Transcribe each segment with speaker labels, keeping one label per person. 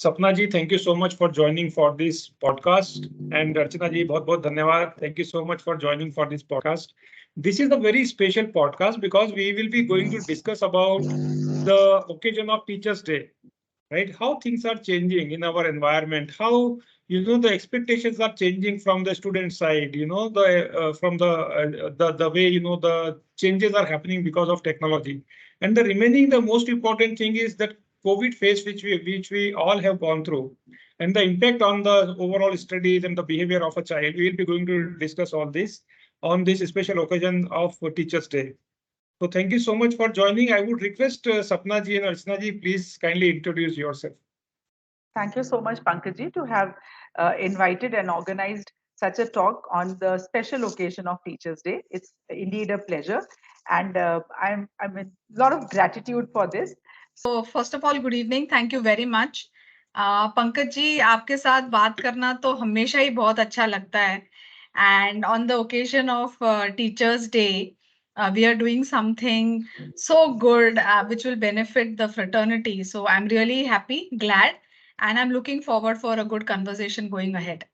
Speaker 1: Sapna ji, thank you so much for joining for this podcast. And Archana ji, बहुत बहुत धन्यवाद. Thank you so much for joining for this podcast. This is a very special podcast because we will be going to discuss about the occasion of Teachers' Day, right? How things are changing in our environment, how the expectations are changing from the student side, the from the way the changes are happening because of technology. And the remaining, the most important thing is that COVID phase which we all have gone through, and the impact on the overall studies and the behavior of a child. We will be going to discuss all this on this special occasion of Teachers' Day. So thank you so much for joining. I would request Sapna ji and Archana ji, please kindly introduce yourself.
Speaker 2: Thank you so much, Pankaj ji, to have invited and organized such a talk on the special occasion of Teachers' Day. It's indeed a pleasure, and I'm in a lot of gratitude for this.
Speaker 3: So first of all, good evening. Thank you very much. Pankaj ji, आपके साथ बात करना तो हमेशा ही बहुत अच्छा लगता है. And on the occasion of Teachers' Day, we are doing something so good which will benefit the fraternity. So I'm really happy, glad, and I'm looking forward for a good conversation going ahead.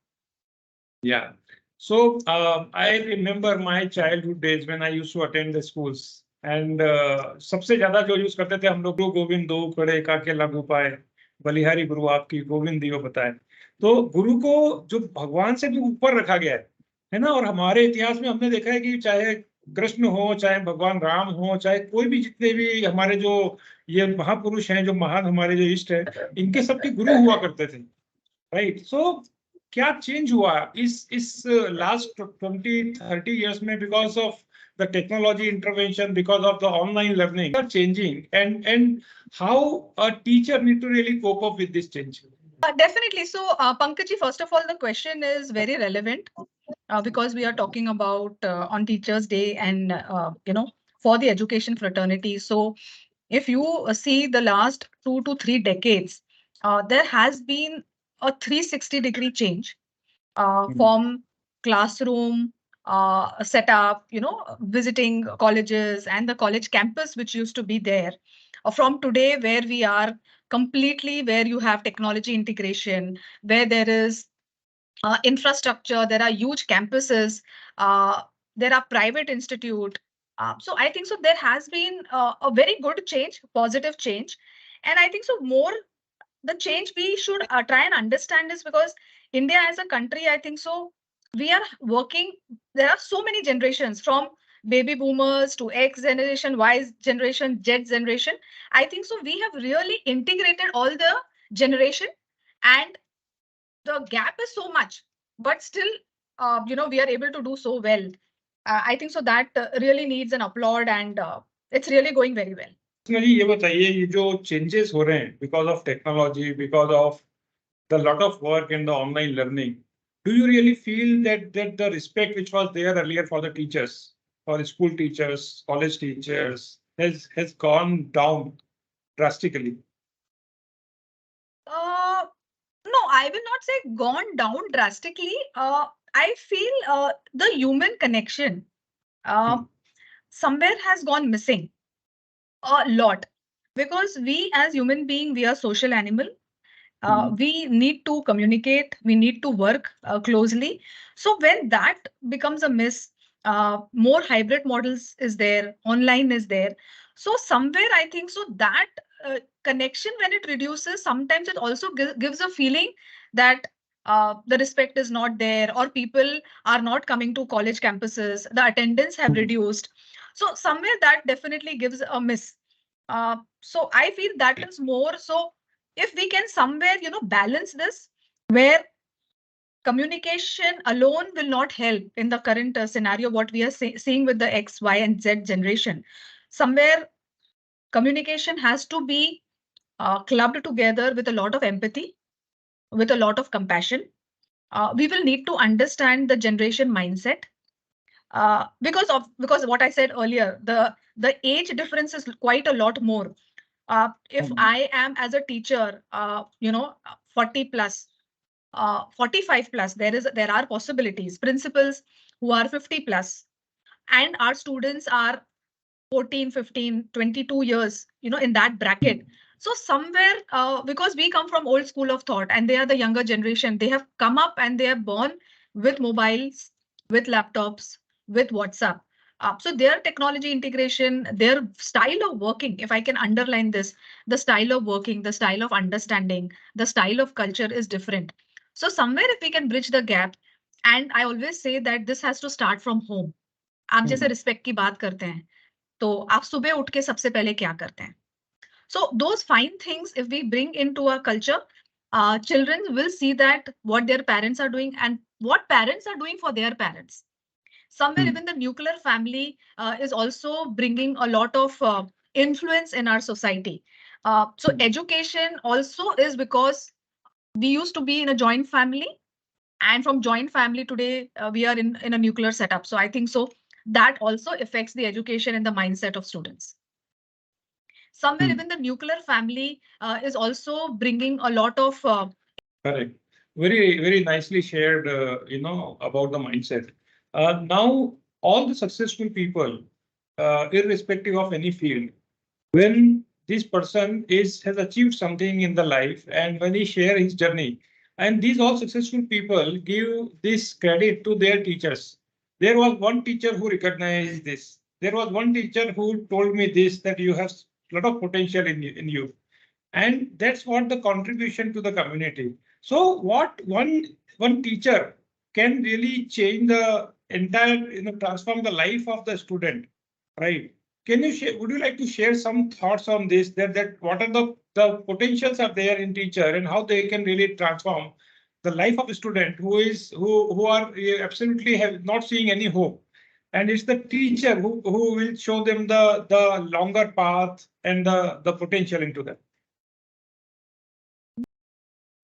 Speaker 1: Yeah. So I remember my childhood days when I used to attend the schools. And सबसे ज्यादा जो use करते थे हम लोग, गुरु गोविंद दो खड़े काके लागू पाए, बलिहारी गुरु आपकी गोविंद दियो बताए. तो गुरु को जो भगवान से भी ऊपर रखा गया है ना. और हमारे इतिहास में हमने देखा है कि चाहे कृष्ण हो, चाहे भगवान राम हो, चाहे कोई भी जितने भी हमारे जो ये महापुरुष हैं, जो महान हमारे जो इष्ट है, इनके सबके गुरु हुआ करते थे, राइट. सो क्या चेंज हुआ इस लास्ट 20-30 years में because of the technology intervention, because of the online learning are changing, and how a teacher need to really cope up with this change?
Speaker 3: Definitely. So, Pankaj ji, first of all, the question is very relevant because we are talking about on Teachers' Day and for the education fraternity. So, if you see the last 2 to 3 decades, there has been a 360-degree change from classroom setup, visiting colleges and the college campus, which used to be there, from today where we are completely, where you have technology integration, where there is infrastructure, there are huge campuses, there are private institute. So I think so there has been a very good change, positive change. And I think so more the change we should try and understand is because India as a country, I think so, we are working, there are so many generations from baby boomers to X generation, Y generation, Z generation. I think so we have really integrated all the generation, and the gap is so much, but still, we are able to do so well. I think so that really needs an applaud, and it's really going very well.
Speaker 1: जी ये बताइए, ये जो changes हो रहे हैं because of technology, because of the lot of work in the online learning, do you really feel that the respect which was there earlier for the teachers, for school teachers, college teachers, has gone down drastically?
Speaker 3: No, I will not say gone down drastically. I feel the human connection somewhere has gone missing a lot, because we as human being, we are social animal. We need to communicate, we need to work closely. So when that becomes a miss, more hybrid models is there, online is there. So somewhere I think so that connection, when it reduces, sometimes it also gives a feeling that the respect is not there, or people are not coming to college campuses, the attendance have reduced. So somewhere that definitely gives a miss. So I feel that is more. So if we can somewhere, balance this, where communication alone will not help in the current scenario, what we are seeing with the X, Y, and Z generation, somewhere communication has to be clubbed together with a lot of empathy, with a lot of compassion. We will need to understand the generation mindset, because what I said earlier, the age difference is quite a lot more. If I am as a teacher, 40 plus, 45 plus, there are possibilities. Principals who are 50 plus, and our students are 14, 15, 22 years, in that bracket. So somewhere, because we come from old school of thought and they are the younger generation, they have come up and they are born with mobiles, with laptops, with WhatsApp. So their technology integration, their style of working, if I can underline this, the style of working, the style of understanding, the style of culture is different. So somewhere if we can bridge the gap, and I always say that this has to start from home. आप जैसे respect की बात करते हैं, तो आप सुबह उठ के सबसे पहले क्या करते हैं? So those fine things, if we bring into our culture, children will see that what their parents are doing and what parents are doing for their parents. Somewhere even the nuclear family is also bringing a lot of influence in our society. So education also is because we used to be in a joint family, and from joint family today we are in a nuclear setup. So I think so that also affects the education and the mindset of students. Somewhere even the nuclear family is also bringing a lot of
Speaker 1: Correct. Very nicely shared, about the mindset. Now, all the successful people, irrespective of any field, when this person has achieved something in the life, and when he share his journey, and these all successful people give this credit to their teachers. There was one teacher who recognized this. There was one teacher who told me this, that you have a lot of potential in you. And that's what the contribution to the community. So what one teacher can really change the entire, transform the life of the student, right? Can you share, would you like to share some thoughts on this, that what are the potentials are there in teacher and how they can really transform the life of a student who are absolutely have not seeing any hope, and it's the teacher who will show them the longer path and the potential into them.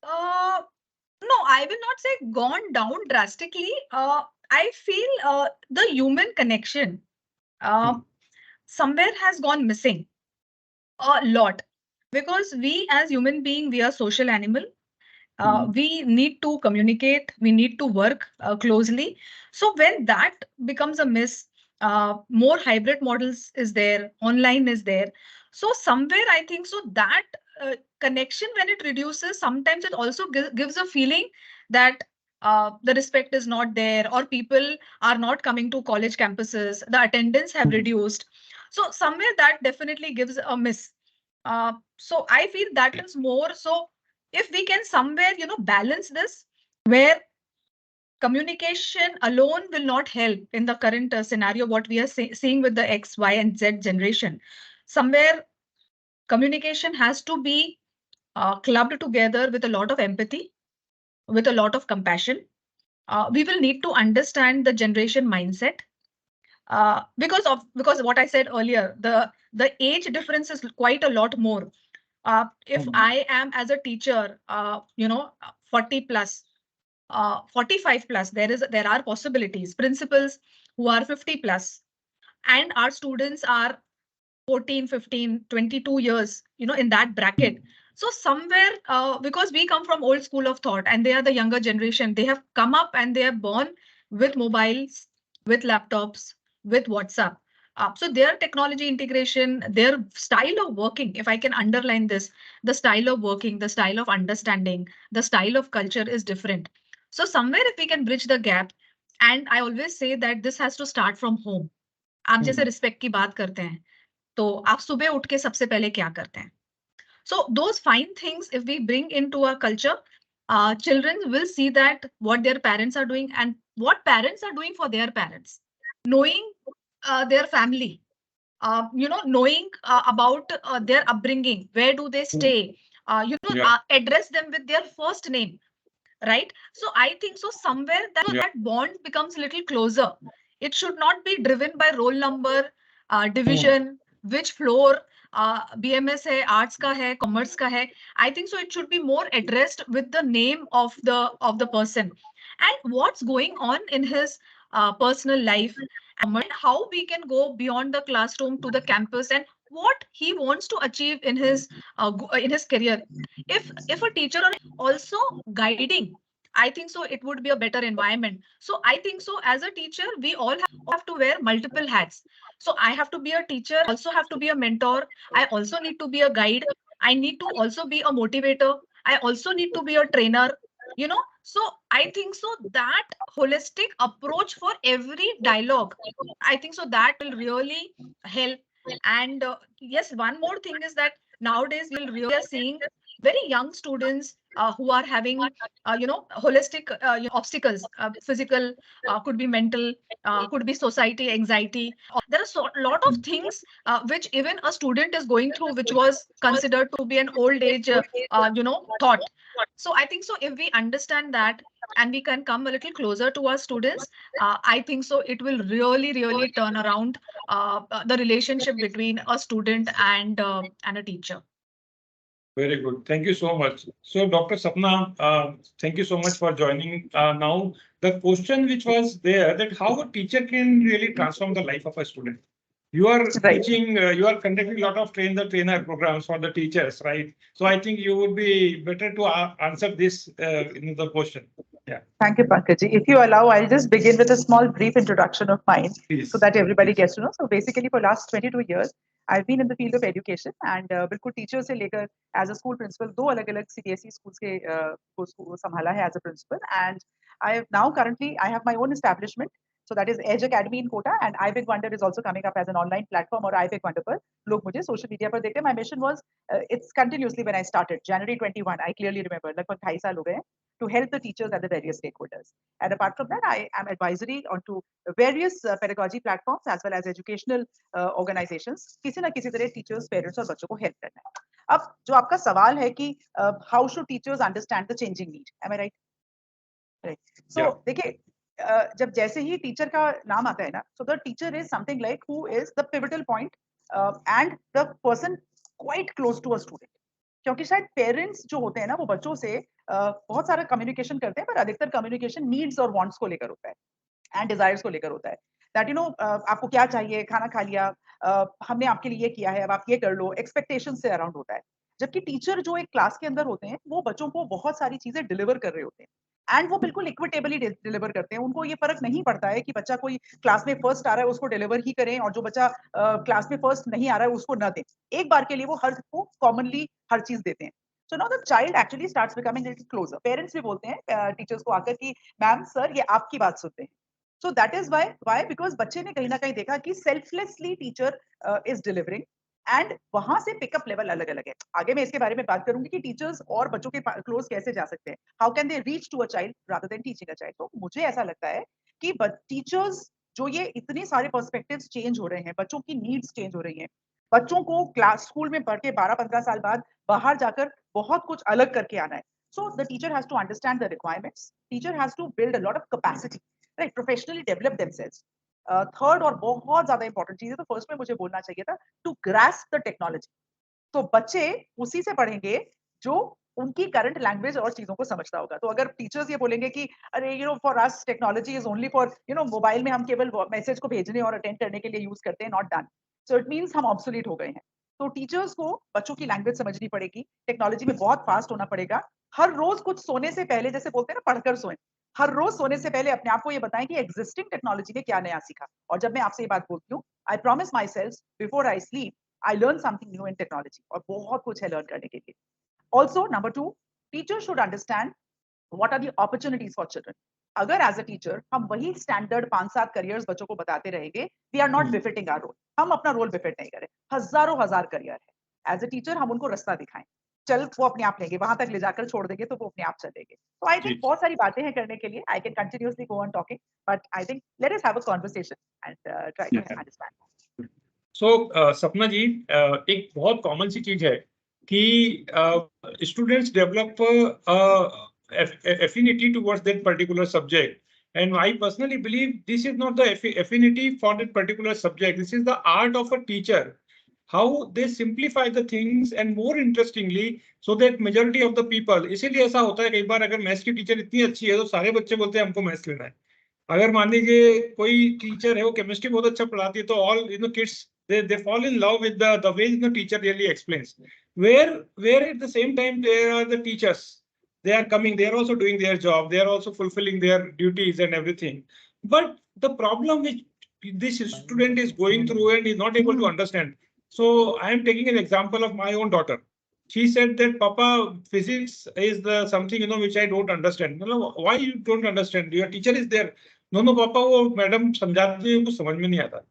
Speaker 3: No, I will not say gone down drastically. I feel the human connection somewhere has gone missing a lot, because we as human being, we are social animal. We need to communicate, we need to work closely. So when that becomes a miss, more hybrid models is there, online is there. So somewhere I think so that connection, when it reduces, sometimes it also gives a feeling that the respect is not there, or people are not coming to college campuses, the attendance have reduced. So somewhere that definitely gives a miss. So I feel that is more so. If we can somewhere, balance this, where communication alone will not help in the current scenario, what we are seeing with the X, Y, and Z generation. Somewhere communication has to be clubbed together with a lot of empathy, with a lot of compassion. We will need to understand the generation mindset, because what I said earlier, the age difference is quite a lot more. If I am as a teacher, 40 plus, 45 plus, there are possibilities. Principals who are 50 plus, and our students are 14, 15, 22 years, in that bracket. So somewhere, because we come from old school of thought and they are the younger generation, they have come up and they are born with mobiles, with laptops, with WhatsApp. So their technology integration, their style of working, if I can underline this, the style of working, the style of understanding, the style of culture is different. So somewhere if we can bridge the gap, and I always say that this has to start from home. आप जैसे respect की बात करते हैं, तो आप सुबह उठ के सबसे पहले क्या करते हैं? So those fine things, if we bring into our culture, children will see that what their parents are doing and what parents are doing for their parents. Knowing their family, knowing about their upbringing, where do they stay, address them with their first name, right? So I think so somewhere that bond becomes a little closer. It should not be driven by roll number, division, which floor, BMS है, arts का है, commerce का है. I think so it should be more addressed with the name of the person and what's going on in his personal life, and how we can go beyond the classroom to the campus, and what he wants to achieve in his career. If a teacher also guiding, I think so it would be a better environment. So I think so as a teacher, we all have to wear multiple hats. So I have to be a teacher, also have to be a mentor. I also need to be a guide. I need to also be a motivator. I also need to be a trainer, you know. So I think so that holistic approach for every dialogue, I think so that will really help. And yes, one more thing is that nowadays we are seeing very young students who are having holistic obstacles, physical, could be mental, could be society anxiety. There are so lot of things which even a student is going through, which was considered to be an old age thought. So I think so if we understand that and we can come a little closer to our students, I think so it will really turn around the relationship between a student and a teacher.
Speaker 1: Very good. Thank you so much. So, Dr. Sapna, thank you so much for joining. Now, the question which was there, that how a teacher can really transform the life of a student. You are
Speaker 2: Right.
Speaker 1: teaching, you are conducting a lot of trainer programs for the teachers, right? So I think you would be better to answer this in the question. Yeah,
Speaker 2: Thank you, Pankaj. If you allow, I'll just begin with a small brief introduction of mine
Speaker 1: please.
Speaker 2: so that everybody gets to know. So basically, for last 22 years, I've been in the field of education and बिल्कुल teacher से लेकर as a school principal दो अलग-अलग CBSE schools के को संभाला है as a principal, and I have now currently I have my own establishment. So that is Edge Academy in Kota, and iBig Wonder is also coming up as an online platform, or iBig Wonder पर लोग मुझे social media पर देखते हैं. My mission was it's continuously when I started January 21. I clearly remember लगभग 2.5 साल हो गए हैं, to help the teachers and the various stakeholders. And apart from that, I am advisory onto various pedagogy platforms as well as educational organizations. किसी ना किसी तरह teachers, parents और बच्चों को help करना है. अब जो आपका सवाल है कि how should teachers understand the changing need? Am I right? Right. So
Speaker 1: Yeah.
Speaker 2: देखिए जब जैसे ही टीचर का नाम आता है ना, so the teacher is something like who is the pivotal point and the person quite close to a student. क्योंकि शायद पेरेंट्स जो होते हैं ना वो बच्चों से बहुत सारा कम्युनिकेशन करते हैं, पर अधिकतर कम्युनिकेशन नीड्स और वांट्स को लेकर होता है एंड डिजायर्स को लेकर होता है. दैट आपको क्या चाहिए, खाना खा लिया, हमने आपके लिए ये किया है, अब आप ये कर लो, एक्सपेक्टेशन से अराउंड होता है. जबकि टीचर जो एक क्लास के अंदर होते हैं वो बच्चों को बहुत सारी चीजें डिलीवर कर रहे होते हैं एंड वो बिल्कुल इक्विटेबली डिलीवर करते हैं. उनको ये फर्क नहीं पड़ता है कि बच्चा कोई क्लास में फर्स्ट आ रहा है उसको डिलीवर ही करें और जो बच्चा क्लास में फर्स्ट नहीं आ रहा है उसको न दें. एक बार के लिए वो हर को कॉमनली हर चीज देते हैं. So now the child actually starts becoming little closer. Parents भी बोलते हैं टीचर्स को आकर कि मैम सर ये आपकी बात सुनते हैं. So that is why because बच्चे ने कहीं ना कहीं देखा कि selflessly teacher is delivering and वहां से पिकअप लेवल अलग अलग है. आगे मैं इसके बारे में बात करूंगी कि टीचर्स और बच्चों के क्लोज कैसे जा सकते हैं. How can they reach to a child rather than teaching a child. तो मुझे ऐसा लगता है कि टीचर्स जो ये इतने सारे पर्सपेक्टिव्स चेंज हो रहे हैं, बच्चों की नीड्स चेंज हो रही हैं, बच्चों को क्लास स्कूल में पढ़ के 12-15 साल बाद बाहर जाकर बहुत कुछ अलग करके आना है. So the teacher has to understand the requirements. Teacher has to build a lot of capacity, right, professionally develop themselves. Third और बहुत ज्यादा इंपॉर्टेंट चीज है, तो फर्स्ट में मुझे बोलना चाहिए था टू ग्रास्प द टेक्नोलॉजी. तो बच्चे उसी से पढ़ेंगे जो उनकी करंट लैंग्वेज और चीजों को समझता होगा. तो अगर टीचर्स ये बोलेंगे कि अरे for us technology is only for mobile में हम केवल मैसेज को भेजने और अटेंड करने के लिए यूज करते हैं, not done. So it means हम ऑब्सोलीट हो गए हैं. तो टीचर्स को बच्चों की लैंग्वेज समझनी पड़ेगी, टेक्नोलॉजी में बहुत फास्ट होना पड़ेगा. हर रोज कुछ सोने से पहले, जैसे बोलते हैं ना पढ़कर सोएं, हर रोज सोने से पहले अपने आप को ये बताएं कि एग्जिस्टिंग टेक्नोलॉजी में क्या नया सीखा. और जब मैं आपसे ये बात बोलती हूँ, I promise my self before I sleep I learn something new in technology. और बहुत कुछ है learn करने के लिए. Also, number 2, teachers should understand what are the opportunities for children. अगर as a teacher हम वही standard 5-7 careers बच्चों को बताते रहेंगे, we are not befitting our role. हम अपना role befit नहीं करें. हजारों हजार career है. As a teacher हम उनको रास्ता दिखाएं. चल वो अपने आप लेंगे, वहां तक ले जाकर छोड़ देंगे तो वो अपने आप चलेंगे. So I think बहुत सारी बातें हैं करने के लिए. I can continuously go on talking, but I think let us have a conversation and try to understand.
Speaker 1: So, सपना जी, एक बहुत कॉमन सी चीज है कि students develop affinity towards that particular subject, and I personally believe this is not the affinity for that particular subject. This is the art of a teacher, how they simplify the things and more interestingly so that majority of the people. इसीलिए ऐसा होता है कई बार, अगर maths की teacher इतनी अच्छी है तो सारे बच्चे बोलते हैं हमको मैथ्स लेना है. अगर मान लीजिए कोई टीचर है वो केमिस्ट्री बहुत अच्छा पढ़ाती है तो all kids they fall in love with the way the teacher really explains. Where at the same time there are the teachers, they are coming, they are also doing their job, they are also fulfilling their duties and everything, but the problem which this student is going through and is not able to understand. So I am taking an example of my own daughter. she said that Papa, physics is the something which I don't understand. No, why you don't understand? Your teacher is there. No, Papa, वो madam समझाती है कुछ समझ में नहीं आता.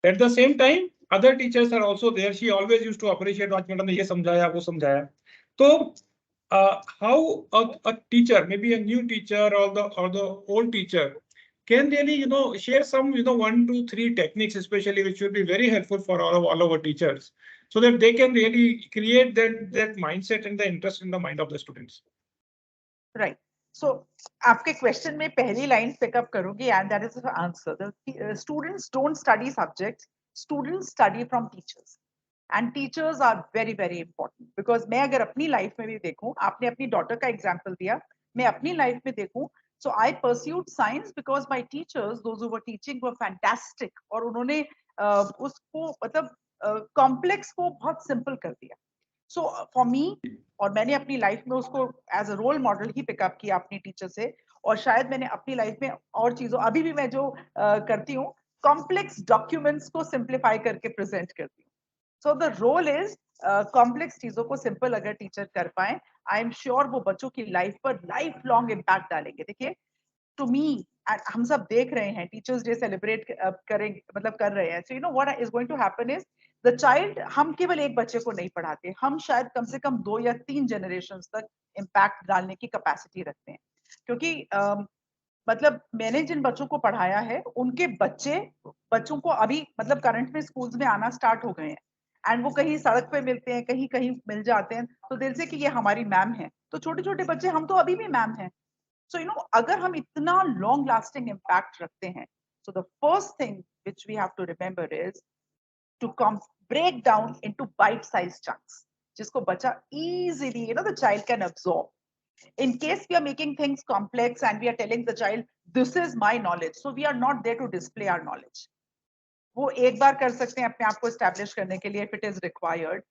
Speaker 1: At the same time, other teachers are also there. She always used to appreciate what madam ने ये समझाया वो समझाया. तो how a teacher, maybe a new teacher or the old teacher, can really share some 1, 2, 3 techniques especially, which will be very helpful for all our teachers, so that they can really create that mindset and the interest in the mind of the students.
Speaker 2: Right. So आपके question में पहली line pick up करूँगी, and that is the answer. The students don't study subjects. Students study from teachers. And teachers are very, very important. Because मैं अगर अपनी life में भी देखूँ, आपने अपनी daughter का example दिया, मैं अपनी life में देखूँ, so I pursued science because my teachers, those who were teaching, were fantastic. और उन्होंने उसको मतलब complex को बहुत simple कर दिया. So for me, और मैंने अपनी लाइफ में उसको एज अ रोल मॉडल ही पिकअप किया अपनी टीचर से, और शायद मैंने अपनी लाइफ में और चीजों अभी भी मैं जो करती हूँ, कॉम्प्लेक्स डॉक्यूमेंट्स को सिंप्लीफाई करके प्रेजेंट करती हूँ. So the role is complex चीजों को सिंपल अगर टीचर कर पाए, आई एम श्योर वो बच्चों की लाइफ पर लाइफ लॉन्ग इम्पैक्ट डालेंगे. देखिए, टू मी, हम सब देख रहे हैं टीचर्स डे सेलिब्रेट करेंगे, मतलब कर रहे हैं. So you know what is going to happen is the child, हम केवल एक बच्चे को नहीं पढ़ाते, हम शायद कम से कम 2 या 3 जनरेशंस तक इम्पैक्ट डालने की कैपेसिटी रखते हैं. क्योंकि मतलब मैंने जिन बच्चों को पढ़ाया है, उनके बच्चों को अभी मतलब करंट में स्कूल्स में आना स्टार्ट हो गए हैं, एंड वो कहीं सड़क पे मिलते हैं, कहीं कहीं मिल जाते हैं, तो दिल से कि ये हमारी मैम है. तो छोटे छोटे बच्चे, हम तो अभी भी मैम हैं. So, you know, अगर हम इतना long lasting impact रखते हैं, so the first thing which we have to remember is to break down into bite-sized chunks, जिसको बच्चा easily, the child can absorb. In case we are making things complex and we are telling the child, this is my knowledge, so we are not there to display our knowledge. वो एक बार कर सकते हैं अपने आप को establish करने के लिए if it is required.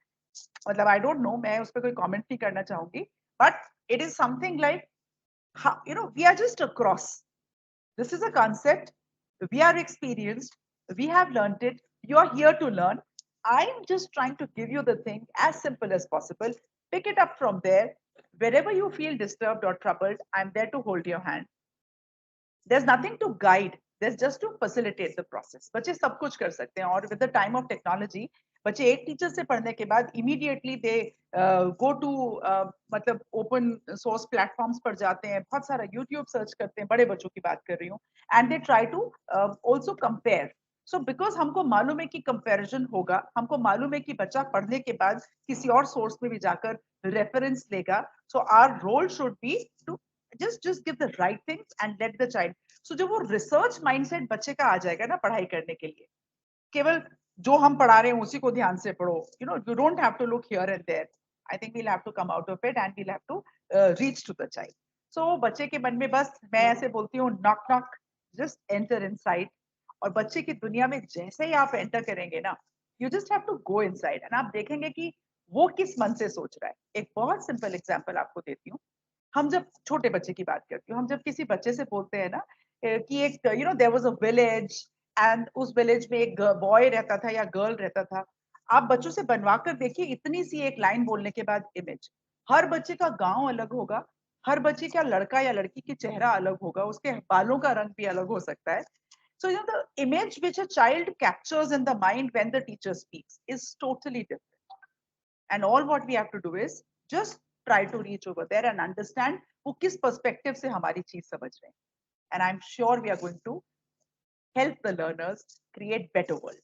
Speaker 2: मतलब I don't know, मैं उस पर कोई comment नहीं करना चाहूंगी, but it is something like, we are just across. This is a concept. We are experienced. We have learned it. You are here to learn. I'm just trying to give you the thing as simple as possible. Pick it up from there. Wherever you feel disturbed or troubled, I'm there to hold your hand. There's nothing to guide. There's just to facilitate the process. बच्चे सब कुछ कर सकते हैं, और with the time of technology, बच्चे एक teacher से पढ़ने के बाद immediately they go to मतलब open source platforms पर जाते हैं, बहुत सारा YouTube सर्च करते हैं, बड़े बच्चों की बात कर रही हूँ, and they try to also compare. So because हमको मालूम है कि comparison होगा, हमको मालूम है कि बच्चा पढ़ने के बाद किसी और source में भी जाकर reference लेगा, so our role should be to just give the right things and let the child. So जब वो research mindset बच्चे का आ जाएगा ना पढ़ाई करने के लिए, केवल जो हम पढ़ा रहे हैं उसी को ध्यान से पढ़ो, you don't have to look here and there. I think we'll have to come out of it and we'll have to reach to the child. So बच्चे के मन में बस मैं ऐसे बोलती हूँ, knock knock, just enter inside. और बच्चे की दुनिया में जैसे ही आप enter करेंगे ना, you just have to go inside and आप देखेंगे कि वो किस मन से सोच रहा है. एक बहुत simple example आपको देती हूँ. हम जब छोटे बच्चे की बात करती हूँ, हम जब किसी बच्चे से बोलते हैं ना कि एक there was a village and उस विलेज में एक बॉय रहता था या गर्ल रहता था. आप बच्चों से बनवा कर देखिए, इतनी सी एक लाइन बोलने के बाद इमेज, हर बच्चे का गांव अलग होगा, हर बच्चे का लड़का या लड़की की चेहरा अलग होगा, उसके बालों का रंग भी अलग हो सकता है. So the image which a child captures in the mind when the teacher speaks is totally different. And all what we have to do is just try to reach over there and understand वो किस perspective से हमारी चीज समझ रहे हैं. And I'm sure we are going to help the learners create better world.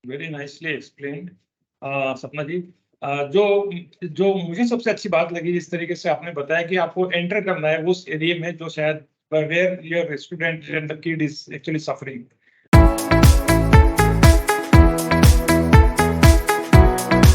Speaker 1: Very nicely explained, सपना जी. जो मुझे सबसे अच्छी बात लगी, जिस तरीके से आपने बताया कि आपको एंटर करना है उस एरिया में जो शायद where your student and the kid is actually suffering.